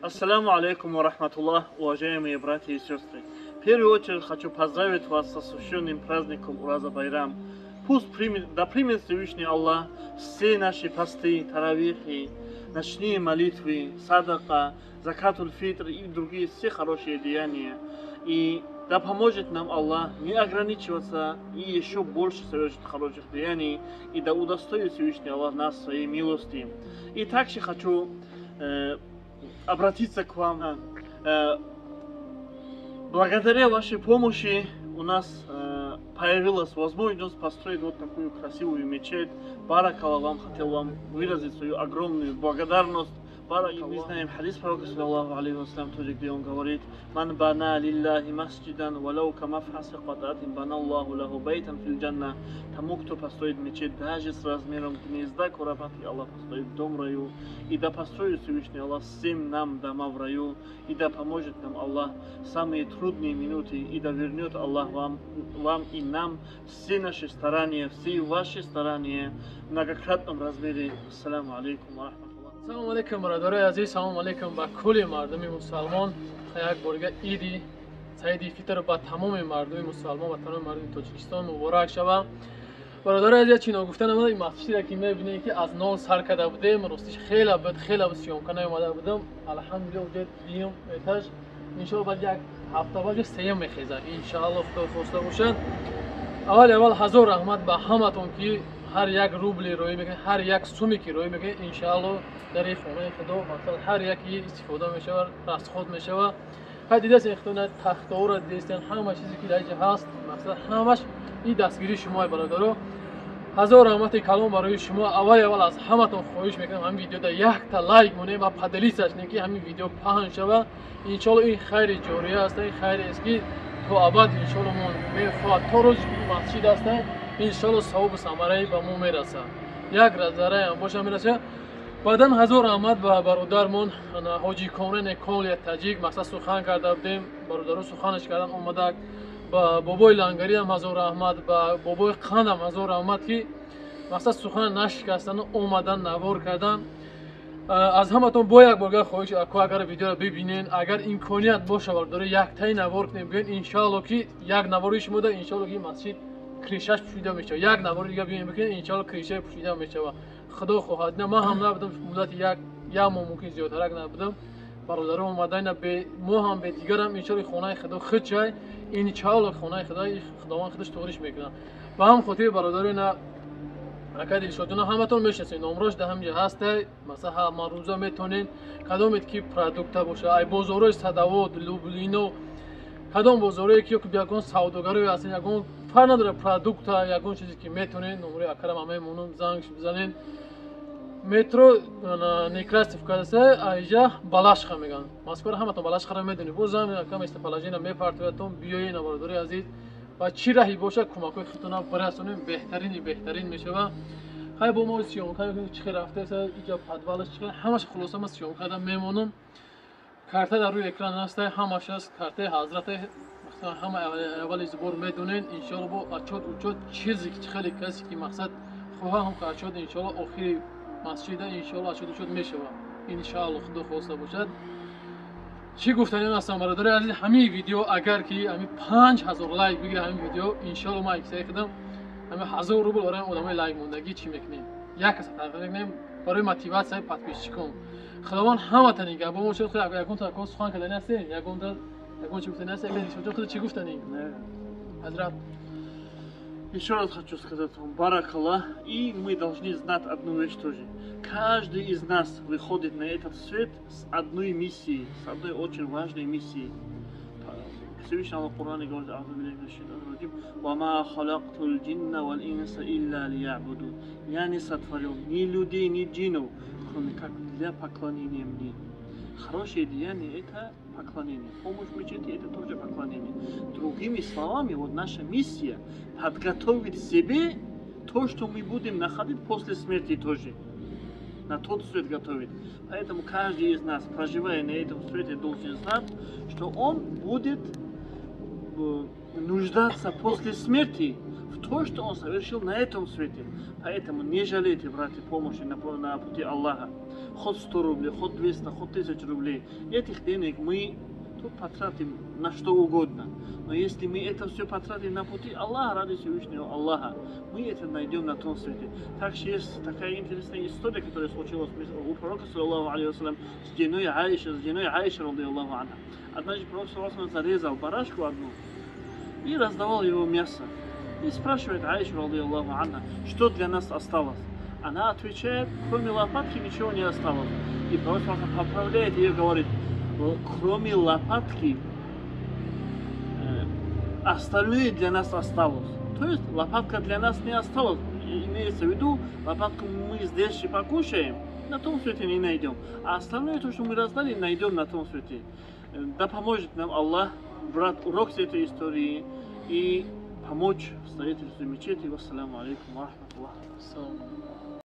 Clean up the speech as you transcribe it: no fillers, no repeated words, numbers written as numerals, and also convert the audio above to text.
Ассаляму алейкум ва рахматуллах, уважаемые братья и сестры. В первую очередь хочу поздравить вас с освященным праздником Ураза Байрам. Пусть да примет Всевышний Аллах все наши посты, таравихи, ночные молитвы, садака, закатуль фитр и другие все хорошие деяния. И да поможет нам Аллах не ограничиваться и еще больше совершить хороших деяний, и да удостоит Всевышний Аллах нас своей милости. И также хочу обратиться к вам. Благодаря вашей помощи у нас появилась возможность построить вот такую красивую мечеть. Баракалла вам, хотел вам выразить свою огромную благодарность. И мы знаем хадис пророка саллаллаху алейхи ва саллям, тоже, где он говорит: «Ман бана лиллахи масджидан, валау камафхаси кататин, бана Аллаху лаху байтан фил джанна». Тому, кто построит мечеть даже с размером гнезда куропатки, Аллах построит дом в раю. И да построит Всевышний Аллах всем нам дома в раю. И да поможет нам Аллах в самые трудные минуты. И да вернет Аллах вам и нам все наши старания, все ваши старания в многократном размере. Ассаляму алейкум ва рахматуллах. Салом алейкум, бародари азиз, салом алейкум ба кулли мардуми мусалмон. Як борга иди Саиди фитр ба тамоми мардуми мусалмон ва тамоми мардуми Тоҷикистон муборак шава. Бародари азиз, чино гуфтанам ин масҷиде ки мебинед ки аз нол сар карда будем, ростиш хела сиёмка наомада будам. Алҳамдулилла уҷа биём этаж иншоалло баъд як ҳафта баъд сеюм мехеза. Иншоалло худо хоста бошад. Аввал ҳазор раҳмат ба ҳаматон ки ҳар як рубли роӣ мекунед, ҳар як суми ки роӣ мекунед, иншоалло дари хонаи худо мақсад ҳар яки истифода мешавад, расход мешавад. ҳа дидаст ихтона тахтаора дидастен, ҳама чизе ки дар ҷа ҳаст, мақсад ҳамаш и дастгири шумо бародаро. ҳазор раҳмати калом барои шумо. Аввал аз ҳаматон хоҳиш мекунам ҳамин видеода якта лайк монем ва падалӣ сачнем ки ҳамин видео паҳн шава. Иншоалло ин хайри ҷория аст, ин хайре аст ки то абад иншоалло мо мефоҳад. То рӯз масҷид аст, иншоалло савобу самараи ба мо мерасад. Як зараям боша мерасад. баъдан ҳазор раҳмат ба бародармон ҳоҷи Комрен Колия таҷик. мақсад сухан карда будем, бародаро суханаш кардан омадак. ба бобои Лангари ҳам ҳазор раҳмат, ба бобои Қанд ҳам ҳазор раҳмат ки мақсад сухан нашикастану омадан навор кардан. аз ҳаматон бо як борга хоҳиш, агар видеоро бибинен, агар имконият боша бародаро яктаи навор кунем биёед, иншоалло ки як навори шумода иншоалло ки масҷид кришаш пушида мешава. Як навори дига биёем бикунем, иншоалло кришаи пушида мешава. худо хоҳад. Ман ҳам набудам муддати як моҳ, мумкин зиёдтарак набудам. бародаро омадаина мо ҳам бе дигарам иншоалло хонаи худо худ шай, иншоалло хонаи худованд худаш ториш мекунад. ба ҳам хотири бародарина ака Дилшодҷона ҳаматон мешинасед, номрош дар ҳамҷа ҳастай. масалан ҳама рӯза метонед кадомед ки продукта боша, ай бозорҳои Садовод, Люблино, кадом бозорҳое ки ягон савдогарои ҳастанд, ягон фарқ надорад продукта, ягон чизе ки метонед номрои акарам ҳама мемонам, зангш бизанед. метро Некрасовка аст, айҷа Балашха мегӯянд. маскора ҳаматон Балашхаро медонед. бозам ака местоположение мепартоятон биёед бародари азиз. ва чӣ раҳи бошад кӯмакҳои худтона бирасонем, беҳтарин мешава. хай бо мо сиёмка мекунем, чӣ хел рафтааст, иҷа подвалаш чӣ хел, ҳамаш хулоса ман сиёмка карда мемонам. карта дар рӯи экран аст, ҳамаш аст, картаи ҳазрате ҳама аввали зубор медонед. иншоалло бо ачод учод чизе ки чӣ хеле касе ки мақсад хоҳам ки ачод иншоалло охири масҷида иншоалло ачод учод мешава. иншоалло худо хоста бошад. чӣ гуфтанем ҳастам бародари азиз, ҳамин видео агар ки ҳамин 5000 лайк бигире ҳамин видео, иншоалло ман иксай кардам ҳамин 1000 рубл барои одамои лайк мондагӣ чӣ мекунем, як каса тариф мекунем барои мотиватсияи подписчикон. худованд ҳаматани гапо мо шуд. ягон сухан кардани ҳастем, ягон чӣ гуфтани ҳастем. Дилшодҷон худ чӣ гуфтанем ҳазрат? Еще раз хочу сказать вам, баракаллах, и мы должны знать одну вещь тоже. Каждый из нас выходит на этот свет с одной миссией, с одной очень важной миссией. Всевышний Аллах в Коране говорит: «Вама халактул джинна вал инса илля лиябудун». Я не сотворил ни людей, ни джинов, кроме как для поклонения мне. Хорошее деяние – это поклонение. Помощь в мечети – это тоже поклонение. Другими словами, вот наша миссия – подготовить себе то, что мы будем находить после смерти тоже. На тот свет готовить. Поэтому каждый из нас, проживая на этом свете, должен знать, что он будет нуждаться после смерти в то, что он совершил на этом свете. Поэтому не жалейте, братья, помощи на пути Аллаха. хоть 100 рублей, хоть 200, хоть 1000 рублей. Этих денег мы тут потратим на что угодно. Но если мы это все потратим на пути Аллаха, ради Всевышнего Аллаха, мы это найдем на том свете. Также есть такая интересная история, которая случилась у пророка, саллаллаху алейхи вассалям, с женой Аиша, ради Аллаху анха. Однажды пророк, саллаллаху алейхи вассалям, зарезал барашку одну и раздавал его мясо. И спрашивает Аиша, ради Аллаху анха, что для нас осталось. Она отвечает, кроме лопатки ничего не осталось. И пророк поправляет ее и говорит, кроме лопатки, остальное для нас осталось. То есть лопатка для нас не осталась. Имеется в виду, лопатку мы здесь же покушаем, на том свете не найдем. А остальное, то, что мы раздали, найдем на том свете. Да поможет нам Аллах брать урок с этой истории и помочь в строительстве мечети. Вассаламу алейкум ва рахматуллах.